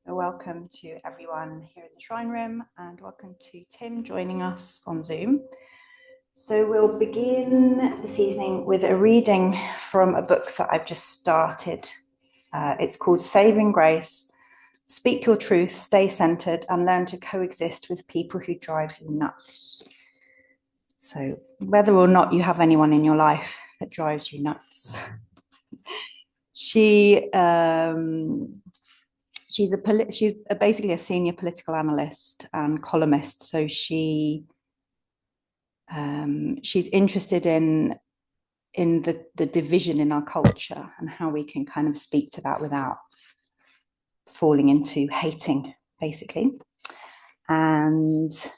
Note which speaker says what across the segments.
Speaker 1: Welcome to everyone here in the Shrine Room, and welcome to Tim joining us on Zoom. So we'll begin this evening with a reading from a book that I've just started. It's called Saving Grace. Speak your truth, stay centered, and learn to coexist with people who drive you nuts. So whether or not you have anyone in your life that drives you nuts. She's basically a senior political analyst and columnist. So she's interested in the division in our culture and how we can kind of speak to that without falling into hating, basically. And so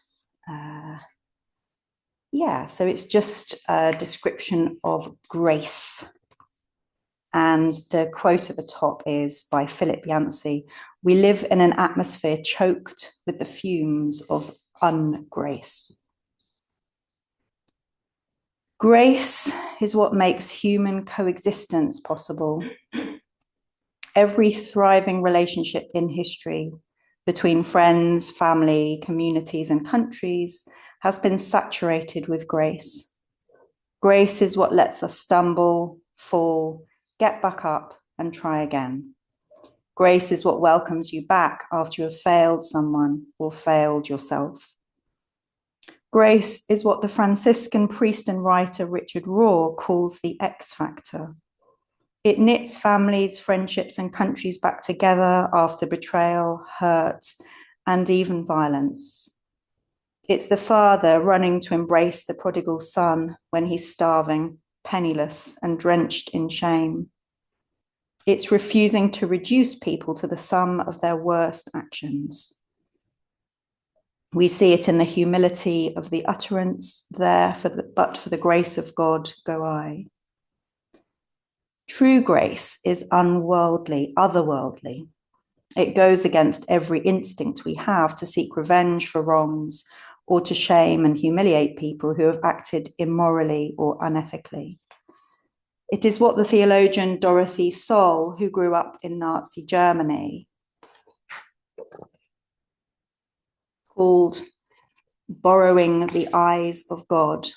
Speaker 1: it's just a description of grace. And the quote at the top is by Philip Yancey: "We live in an atmosphere choked with the fumes of ungrace." Grace is what makes human coexistence possible. Every thriving relationship in history between friends, family, communities, and countries has been saturated with grace. Grace is what lets us stumble, fall, get back up, and try again. Grace is what welcomes you back after you have failed someone or failed yourself. Grace is what the Franciscan priest and writer Richard Rohr calls the X factor. It knits families, friendships, and countries back together after betrayal, hurt, and even violence. It's the father running to embrace the prodigal son when he's starving, penniless, and drenched in shame. It's refusing to reduce people to the sum of their worst actions. We see it in the humility of the utterance, but for the grace of God go I. True grace is unworldly, otherworldly. It goes against every instinct we have to seek revenge for wrongs or to shame and humiliate people who have acted immorally or unethically. It is what the theologian Dorothy Soll, who grew up in Nazi Germany, called borrowing the eyes of God.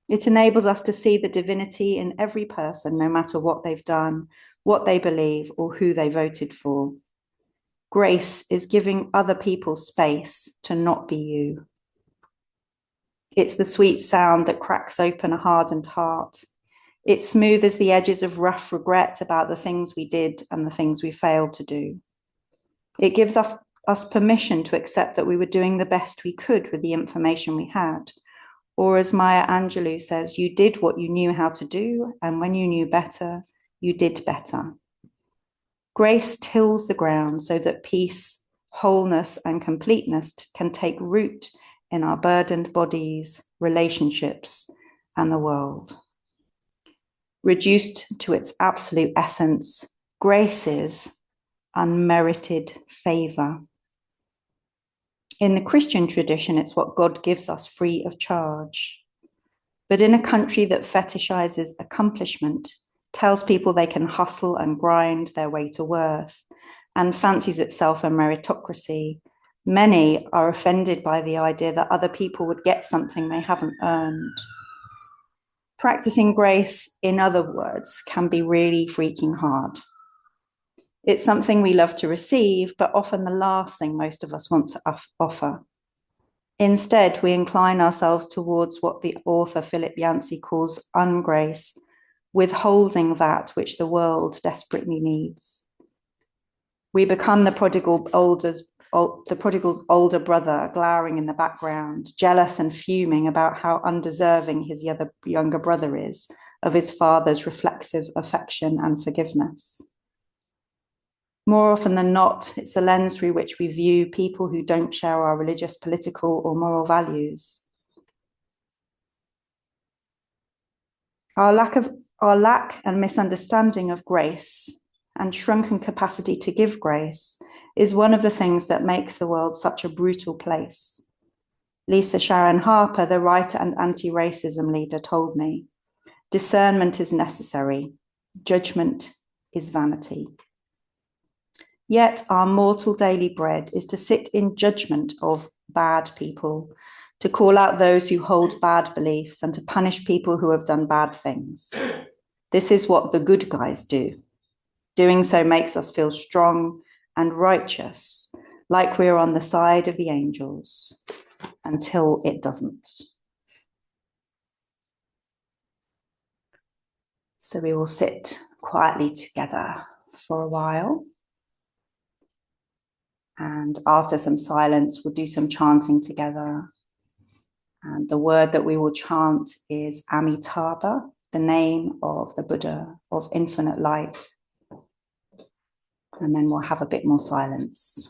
Speaker 1: It enables us to see the divinity in every person, no matter what they've done, what they believe, or who they voted for. Grace is giving other people space to not be you. It's the sweet sound that cracks open a hardened heart. It smooths the edges of rough regret about the things we did and the things we failed to do. It gives us permission to accept that we were doing the best we could with the information we had. Or as Maya Angelou says, you did what you knew how to do, and when you knew better, you did better. Grace tills the ground so that peace, wholeness, and completeness can take root in our burdened bodies, relationships, and the world. Reduced to its absolute essence, grace is unmerited favor. In the Christian tradition, it's what God gives us free of charge. But in a country that fetishizes accomplishment, tells people they can hustle and grind their way to worth, and fancies itself a meritocracy, many are offended by the idea that other people would get something they haven't earned. Practicing grace, in other words, can be really freaking hard. It's something we love to receive, but often the last thing most of us want to offer. Instead, we incline ourselves towards what the author Philip Yancey calls ungrace, withholding that which the world desperately needs. We become the prodigal's older brother, glowering in the background, jealous and fuming about how undeserving his younger brother is of his father's reflexive affection and forgiveness. More often than not, it's the lens through which we view people who don't share our religious, political, or moral values. Our lack and misunderstanding of grace and shrunken capacity to give grace is one of the things that makes the world such a brutal place. Lisa Sharon Harper, the writer and anti-racism leader, told me, discernment is necessary, judgment is vanity. Yet our mortal daily bread is to sit in judgment of bad people, to call out those who hold bad beliefs, and to punish people who have done bad things. This is what the good guys do. Doing so makes us feel strong and righteous, like we're on the side of the angels, until it doesn't. So we will sit quietly together for a while. And after some silence, we'll do some chanting together. And the word that we will chant is Amitabha, the name of the Buddha of infinite light. And then we'll have a bit more silence.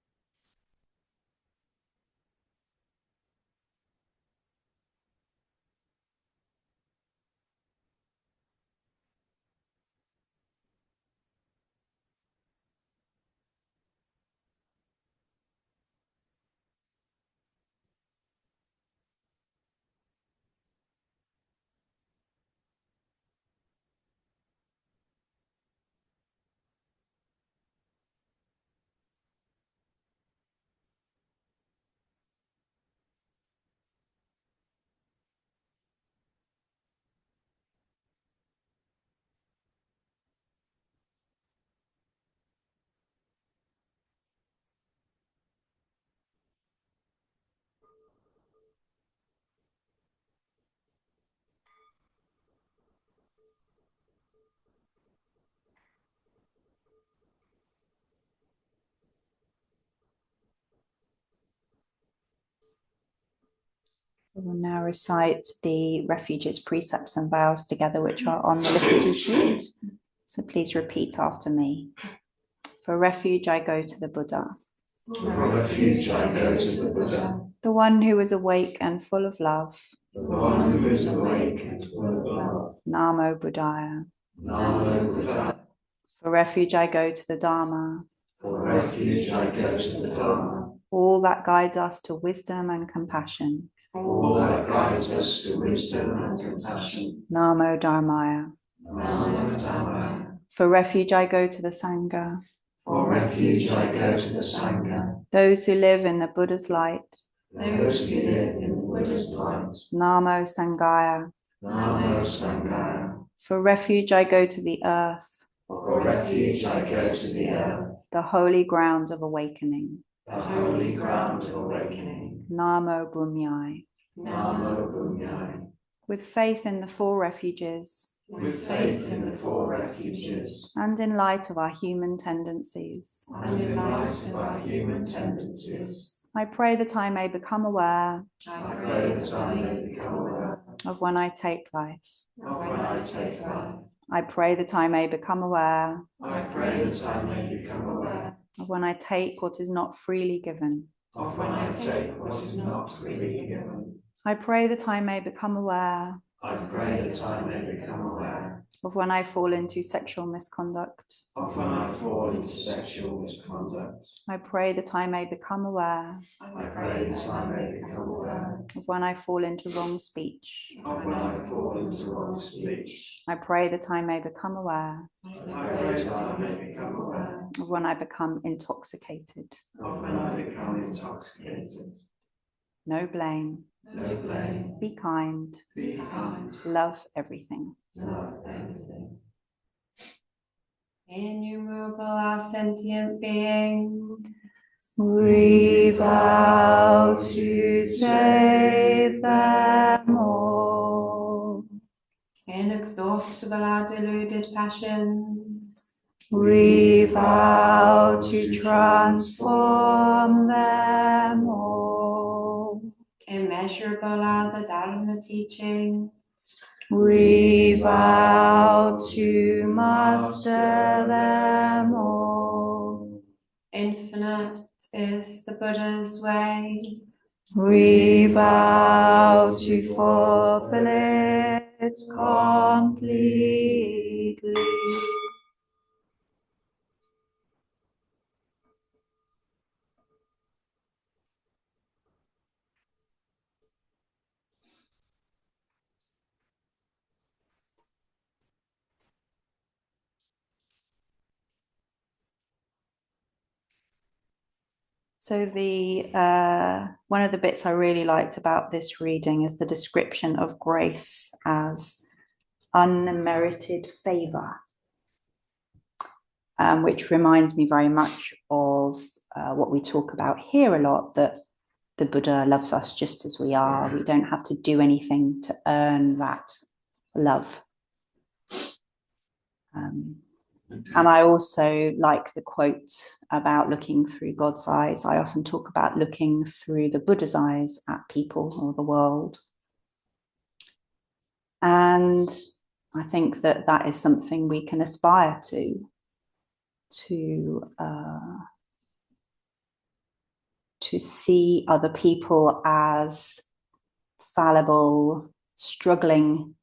Speaker 1: We will now recite the refuges, precepts and vows together, which are on the liturgy sheet. So please repeat after me. For refuge, I go to the Buddha.
Speaker 2: For refuge, I go to the Buddha.
Speaker 1: The one who is awake and full of love.
Speaker 2: The one who is awake and full of love.
Speaker 1: Namo Buddhaya.
Speaker 2: Namo Buddhaya.
Speaker 1: For refuge, I go to the Dharma.
Speaker 2: For refuge, I go to the Dharma.
Speaker 1: All that guides us to wisdom and compassion.
Speaker 2: All that guides us to wisdom and compassion.
Speaker 1: Namo Dharmaya.
Speaker 2: Namo Dharmaya.
Speaker 1: For refuge, I go to the Sangha.
Speaker 2: For refuge, I go to the Sangha.
Speaker 1: Those who live in the Buddha's light.
Speaker 2: Those who live in the Buddha's light.
Speaker 1: Namo Sanghaya.
Speaker 2: Namo Sanghaya.
Speaker 1: For refuge, I go to the earth.
Speaker 2: For refuge, I go to the earth.
Speaker 1: The holy ground of awakening.
Speaker 2: The holy ground of awakening.
Speaker 1: Namo Bhumyai.
Speaker 2: Namo Bhumyai.
Speaker 1: With faith in the four refuges.
Speaker 2: With faith in the four refuges.
Speaker 1: And in light of our human tendencies.
Speaker 2: And in light of our human tendencies.
Speaker 1: I pray that I may become aware.
Speaker 2: I pray that I may become aware.
Speaker 1: Of when I take life.
Speaker 2: Of when I take life.
Speaker 1: I pray that I may become aware.
Speaker 2: I pray that I may become aware.
Speaker 1: Of when I take what is not freely given.
Speaker 2: Of when I take what is not freely given.
Speaker 1: I pray that I may become aware.
Speaker 2: I pray that I may become aware.
Speaker 1: Of when I fall into sexual misconduct.
Speaker 2: Of when I fall into sexual misconduct.
Speaker 1: I pray that I may become aware.
Speaker 2: I pray that I may become aware.
Speaker 1: Of when I fall into wrong speech.
Speaker 2: Of when I fall into wrong speech.
Speaker 1: I pray that I may become aware.
Speaker 2: I pray that I may become aware.
Speaker 1: Of when I become intoxicated.
Speaker 2: Of when I become intoxicated.
Speaker 1: No blame.
Speaker 2: No blame.
Speaker 1: Be kind.
Speaker 2: Be kind.
Speaker 1: Love everything.
Speaker 2: Love everything.
Speaker 3: Innumerable are sentient beings.
Speaker 1: We vow to save them all.
Speaker 3: Inexhaustible are deluded passions.
Speaker 1: We vow to transform them all.
Speaker 3: Immeasurable are the Dharma teachings.
Speaker 1: We vow to master them all.
Speaker 3: Infinite is the Buddha's way.
Speaker 1: We vow to fulfill it completely. So one of the bits I really liked about this reading is the description of grace as unmerited favor, which reminds me very much of what we talk about here a lot, that the Buddha loves us just as we are. We don't have to do anything to earn that love. And I also like the quote about looking through God's eyes. I often talk about looking through the Buddha's eyes at people or the world. And I think that that is something we can aspire to see other people as fallible, struggling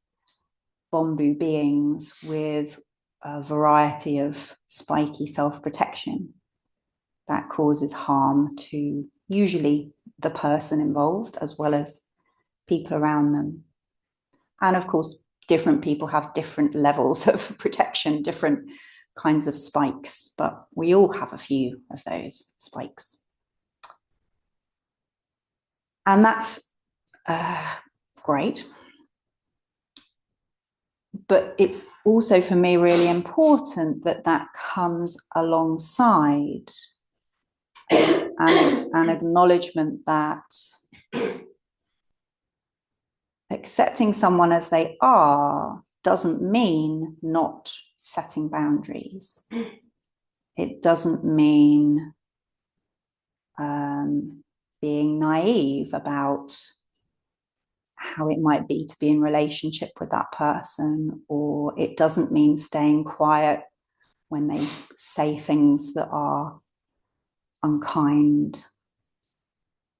Speaker 1: bamboo beings with a variety of spiky self-protection that causes harm to usually the person involved as well as people around them. And of course, different people have different levels of protection, different kinds of spikes, but we all have a few of those spikes. And that's great. But it's also, for me, really important that that comes alongside an acknowledgement that accepting someone as they are doesn't mean not setting boundaries. It doesn't mean being naive about how it might be to be in relationship with that person, or it doesn't mean staying quiet when they say things that are unkind.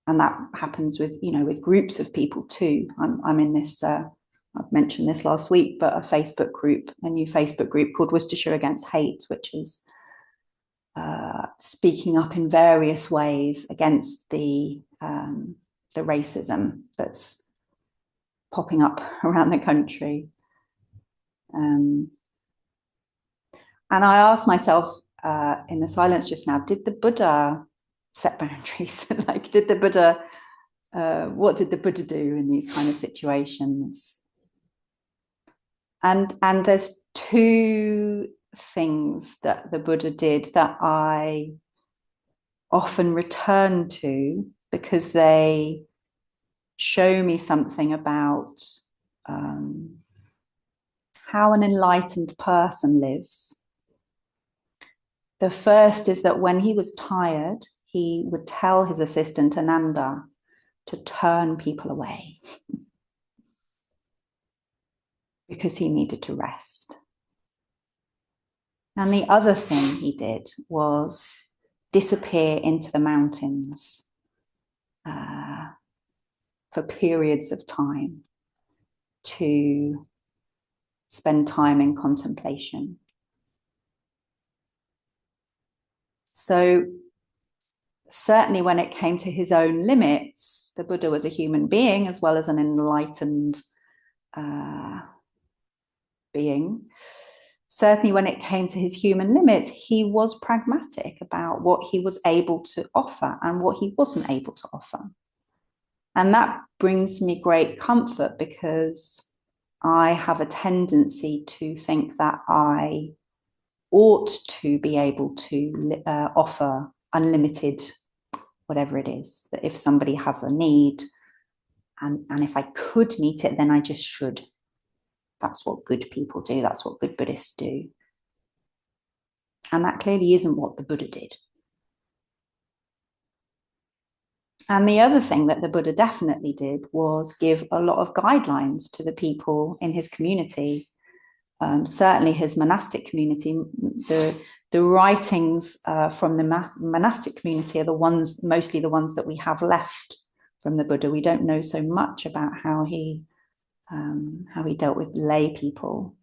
Speaker 1: And that happens with, with groups of people too. I'm in this, I've mentioned this last week, but a new Facebook group called Worcestershire Against Hate, which is speaking up in various ways against the racism that's popping up around the country. And I asked myself in the silence just now, did the Buddha set boundaries? Like, did the Buddha, what did the Buddha do in these kind of situations? And there's two things that the Buddha did that I often return to because they show me something about how an enlightened person lives. The first is that when he was tired, he would tell his assistant Ananda to turn people away because he needed to rest. And the other thing he did was disappear into the mountains for periods of time to spend time in contemplation. So certainly when it came to his own limits, the Buddha was a human being as well as an enlightened being. Certainly when it came to his human limits, he was pragmatic about what he was able to offer and what he wasn't able to offer. And that brings me great comfort because I have a tendency to think that I ought to be able to offer unlimited, whatever it is, that if somebody has a need and if I could meet it, then I just should. That's what good people do. That's what good Buddhists do. And that clearly isn't what the Buddha did. And the other thing that the Buddha definitely did was give a lot of guidelines to the people in his community, certainly his monastic community. The writings from the monastic community are mostly the ones that we have left from the Buddha. We don't know so much about how he dealt with lay people.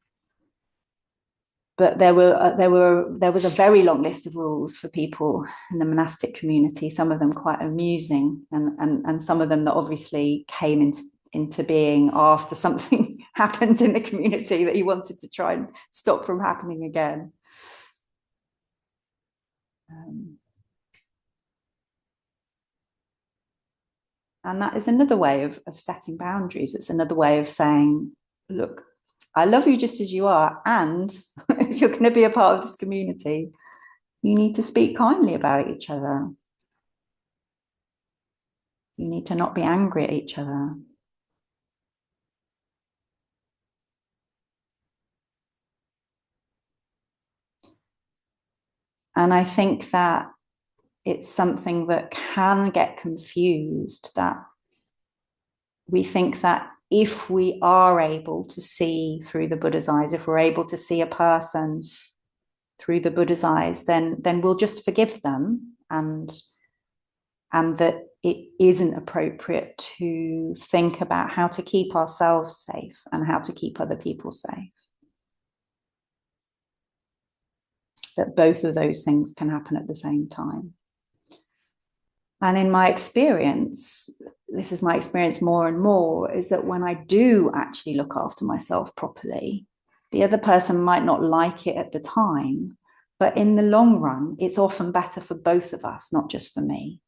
Speaker 1: But there was a very long list of rules for people in the monastic community, some of them quite amusing, and some of them that obviously came into being after something happened in the community that he wanted to try and stop from happening again. And that is another way of setting boundaries. It's another way of saying, look, I love you just as you are. And if you're going to be a part of this community, you need to speak kindly about each other. You need to not be angry at each other. And I think that it's something that can get confused, that we think that if we are able to see through the Buddha's eyes, if we're able to see a person through the Buddha's eyes, then we'll just forgive them, and that it isn't appropriate to think about how to keep ourselves safe and how to keep other people safe. That both of those things can happen at the same time. And in my experience, this is my experience more and more, is that when I do actually look after myself properly, the other person might not like it at the time, but in the long run, it's often better for both of us, not just for me.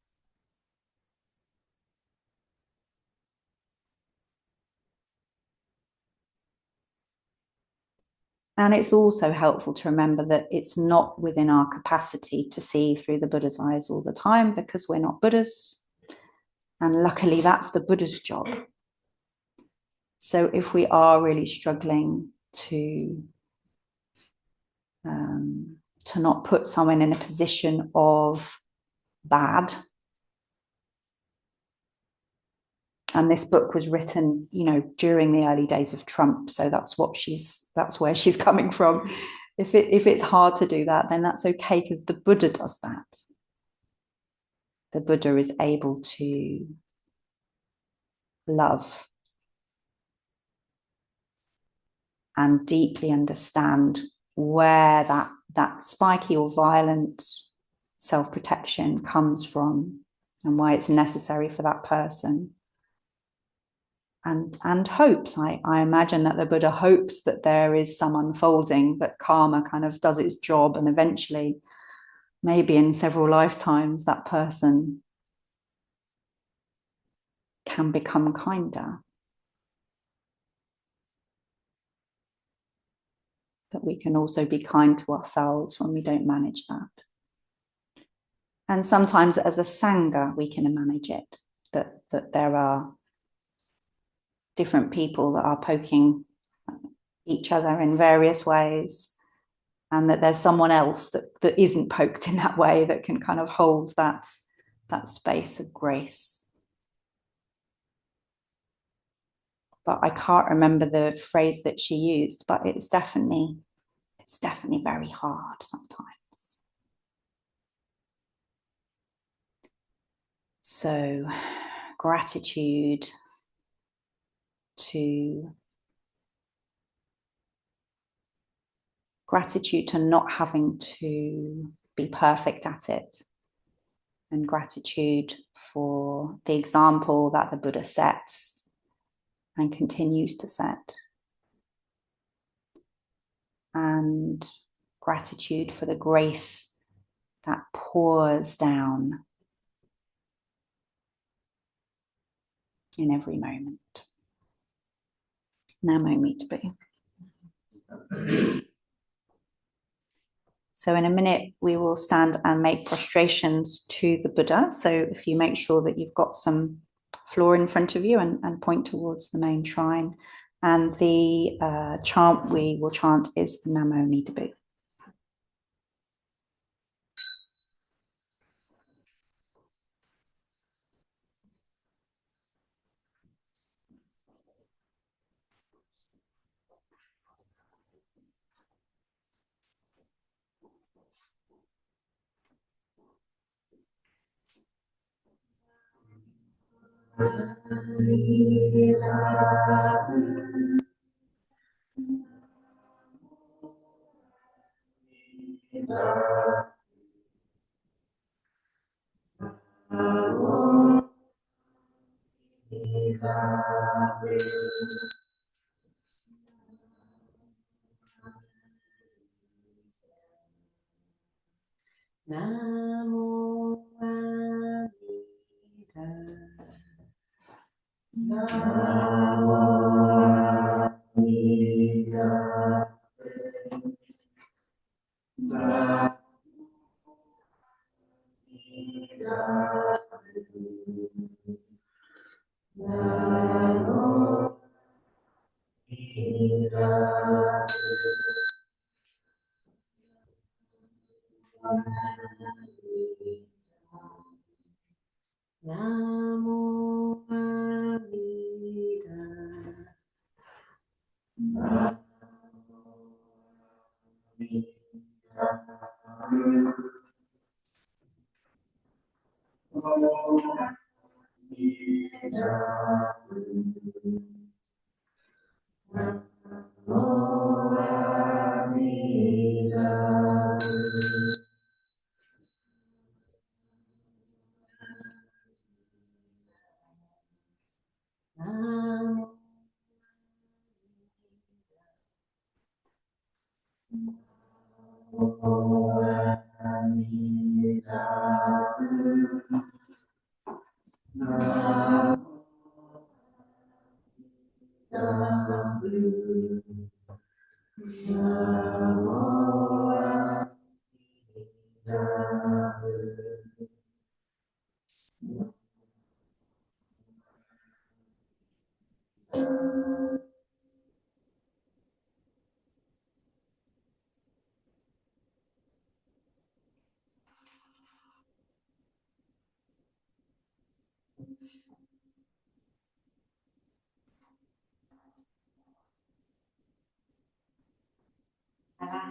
Speaker 1: And it's also helpful to remember that it's not within our capacity to see through the Buddha's eyes all the time, because we're not Buddhas. And luckily, that's the Buddha's job. So if we are really struggling to not put someone in a position of bad, And this book was written, during the early days of Trump. So that's where she's coming from. If it's hard to do that, then that's okay, because the Buddha does that. The Buddha is able to love and deeply understand where that spiky or violent self-protection comes from, and why it's necessary for that person. And hopes. I imagine that the Buddha hopes that there is some unfolding, that karma kind of does its job, and eventually, maybe in several lifetimes, that person can become kinder. That we can also be kind to ourselves when we don't manage that. And sometimes as a Sangha, we can manage it, that there are different people that are poking each other in various ways, and that there's someone else that isn't poked in that way, that can kind of hold that space of grace. But I can't remember the phrase that she used, but it's definitely very hard sometimes. So gratitude to not having to be perfect at it, and gratitude for the example that the Buddha sets and continues to set, and gratitude for the grace that pours down in every moment. Namo Mitabe. So in a minute, we will stand and make prostrations to the Buddha. So if you make sure that you've got some floor in front of you, and point towards the main shrine. And the chant we will chant is Namo Mitabe.
Speaker 3: Namo Amida.
Speaker 2: Namo Amida. Namo
Speaker 3: Namo Amida. Namo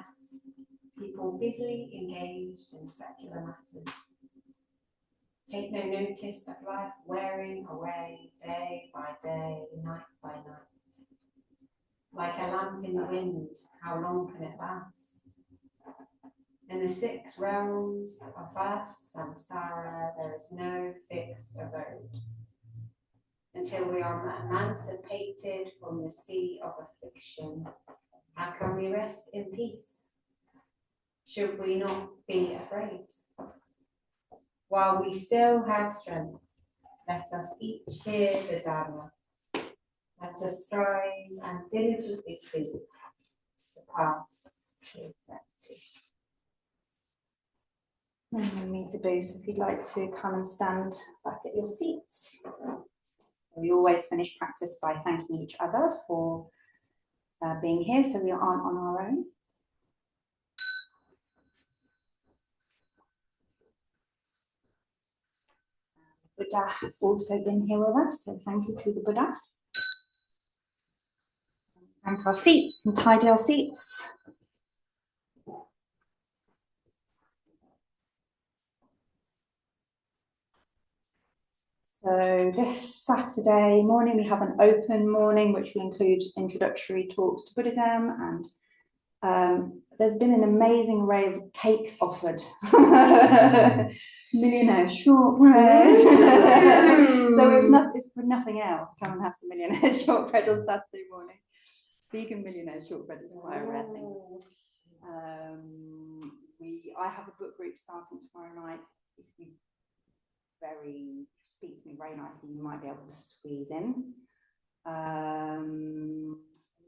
Speaker 3: Mass, people busily engaged in secular matters take no notice of life wearing away day by day, night by night. Like a lamp in the wind, how long can it last? In the 6 realms of vast samsara, there is no fixed abode. Until we are emancipated from the sea of affliction, how can we rest in peace? Should we not be afraid? While we still have strength, let us each hear the Dharma. Let us strive and diligently seek the path to eternity.
Speaker 1: And we need to boost if you'd like to come and stand back at your seats. We always finish practice by thanking each other for being here, so we aren't on our own. Buddha has also been here with us, so thank you to the Buddha. Thank our seats and tidy our seats. So this Saturday morning, we have an open morning, which will include introductory talks to Buddhism, and there's been an amazing array of cakes offered. Millionaire shortbread. So if for nothing else, come and have some millionaire shortbread on Saturday morning. Vegan millionaire shortbread is quite a rare thing. I have a book group starting tomorrow night. If you speak to me very nicely, you might be able to squeeze in. Any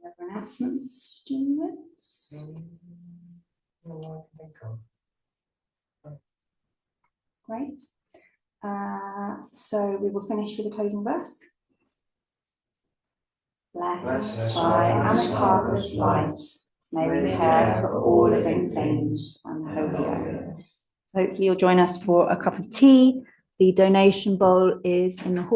Speaker 1: other announcements, Stuart?
Speaker 2: No, I think of.
Speaker 1: Great. So we will finish with a closing verse. Blessed by Amitabha's light, may we care for all living things on the holy earth. Hopefully you'll join us for a cup of tea. The donation bowl is in the hall.